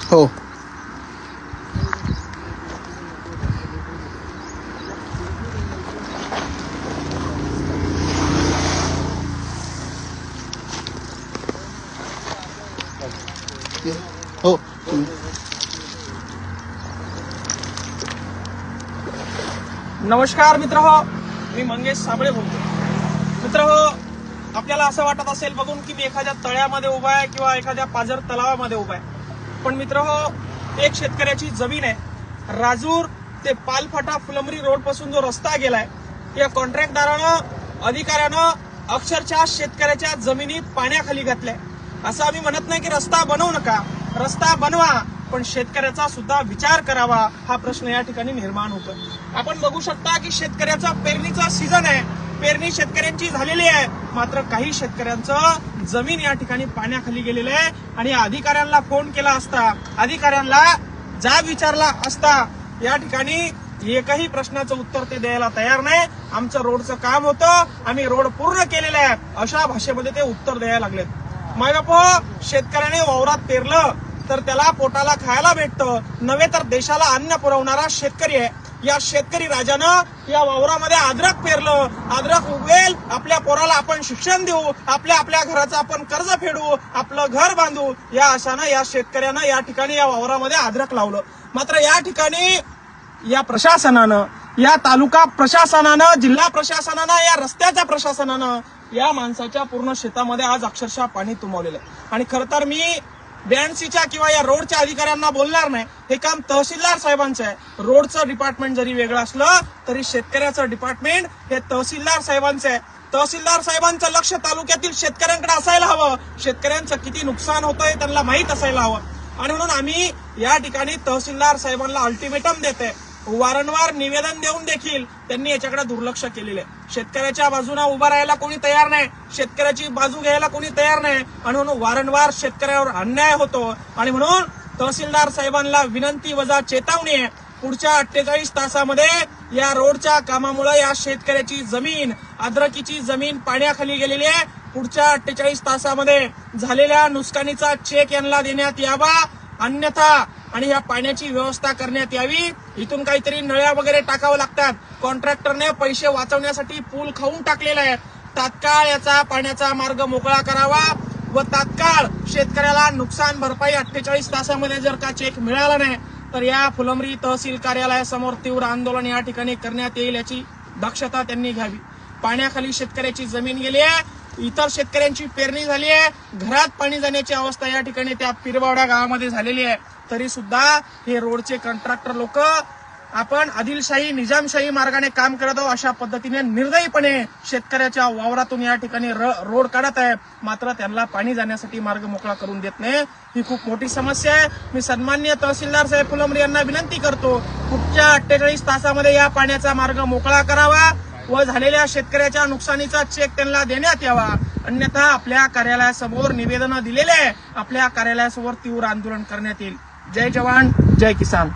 हो. हो. नमस्कार मित्रहो, मी मंगेश साबळे बोलतो. मित्रहो, आपल्याला असं वाटत असेल बघून की मी एखाद्या तळ्यामध्ये उभा आहे किंवा एखाद्या पाझर तलावामध्ये उभा आहे. पण मित्रहो, एक शेतकऱ्याची जमीन आहे. राजूर ते पालफाटा फुलंब्री रोड पासून जो रस्ता गेलाय, या कॉन्ट्रॅक्टदारानं अधिकाऱ्यानं अक्षरशः शेतकऱ्याच्या जमिनी पाण्याखाली घातल्या. असं आम्ही म्हणत नाही की रस्ता बनवू नका, रस्ता बनवा, पण शेतकऱ्याचा सुद्धा विचार करावा, हा प्रश्न या ठिकाणी निर्माण होतो. आपण बघू शकता की शेतकऱ्याचा पेरणीचा सीझन आहे, पेरणी शेतकऱ्यांची झालेली आहे, मात्र काही शेतकऱ्यांचं जमीन या ठिकाणी पाण्याखाली गेलेलं आहे. आणि अधिकाऱ्यांना फोन केला असता, अधिकाऱ्यांना जाब विचारला असता, या ठिकाणी एकही प्रश्नाचं उत्तर ते द्यायला तयार नाही. आमचं रोडचं काम होतं, आम्ही रोड पूर्ण केलेलं आहे, अशा भाषेमध्ये ते उत्तर द्यायला लागलेत. मायबापो, शेतकऱ्याने वावरात पेरलं तर त्याला पोटाला खायला भेटतं, नव्हे तर देशाला अन्न पुरवणारा शेतकरी आहे. या शेतकरी राजानं या वावरामध्ये अद्रक पेरलं, अद्रक उगवेल, आपल्या पोराला आपण शिक्षण देऊ, आपल्या घराचं आपण कर्ज फेडू, आपलं घर बांधू, या आशानं या शेतकऱ्यानं या ठिकाणी या वावरामध्ये अद्रक लावलं. मात्र या ठिकाणी या प्रशासनानं, या तालुका प्रशासनानं, जिल्हा प्रशासनानं, या रस्त्याच्या प्रशासनानं या माणसाच्या पूर्ण शेतामध्ये आज अक्षरशः पाणी तुंबवलेलं आहे. आणि खरं तर मी BNCच्या किंवा या रोडच्या अधिकाऱ्यांना बोलणार नाही, हे काम तहसीलदार साहेबांचं आहे. रोडचं डिपार्टमेंट जरी वेगळं असलं तरी शेतकऱ्याचं डिपार्टमेंट हे तहसीलदार साहेबांचं आहे. तहसीलदार साहेबांचं लक्ष तालुक्यातील शेतकऱ्यांकडे असायला हवं, शेतकऱ्यांचं किती नुकसान होतंय त्यांना माहीत असायला हवं. आणि म्हणून आम्ही या ठिकाणी तहसीलदार साहेबांना अल्टिमेटम देते. वारंवार निवेदन देऊन देखील त्यांनी याच्याकडे दुर्लक्ष केलेलं आहे. शेतकऱ्याच्या बाजूने उभा राहायला कोणी तयार नाही, शेतकऱ्याची बाजू घ्यायला कोणी तयार नाही, आणि म्हणून वारंवार शेतकऱ्यावर अन्याय होतो. आणि म्हणून तहसीलदार साहेबांना विनंती वजा चेतावणी आहे, पुढच्या 48 तासामध्ये या रोडच्या कामामुळे या शेतकऱ्याची जमीन, अद्रकीची जमीन पाण्याखाली गेलेली आहे. पुढच्या 48 तासामध्ये झालेल्या नुकसानीचा चेक यांना देण्यात यावा, अन्यथा आणि या पाण्याची व्यवस्था करण्यात यावी. इथून काहीतरी नळ्या वगैरे टाकावं लागतात. कॉन्ट्रॅक्टरने पैसे वाचवण्यासाठी पूल खाऊन टाकलेला आहे. तात्काळ याचा पाण्याचा मार्ग मोकळा करावा व तात्काळ शेतकऱ्याला नुकसान भरपाई 48 तासामध्ये जर का चेक मिळाला नाही तर या फुलंब्री तहसील कार्यालयासमोर तीव्र आंदोलन या ठिकाणी करण्यात येईल, याची दक्षता त्यांनी घ्यावी. पाण्याखाली शेतकऱ्याची जमीन गेली आहे, इतर शेतकऱ्यांची पेरणी झाली आहे, घरात पाणी जाण्याची अवस्था या ठिकाणी त्या पिरबावडा गावामध्ये झालेली आहे. तरी सुद्धा हे रोडचे कॉन्ट्रॅक्टर लोक आपण आदिलशाही निजामशाही मार्गाने काम करत आहोत अशा पद्धतीने निर्दयीपणे शेतकऱ्याच्या वावरातून या ठिकाणी रोड काढत आहे, मात्र त्यांना पाणी जाण्यासाठी मार्ग मोकळा करून देत नाही. ही खूप मोठी समस्या आहे. मी सन्माननीय तहसीलदार साहेब फुलंब्री यांना विनंती करतो, पुढच्या 48 तासामध्ये या पाण्याचा मार्ग मोकळा करावा व झालेल्या शेतकऱ्याच्या नुकसानीचा चेक त्यांना देण्यात यावा, अन्यथा आपल्या कार्यालयासमोर निवेदनं दिलेले आहे, आपल्या कार्यालयासमोर तीव्र आंदोलन करण्यात येईल. जय जवान, जय किसान.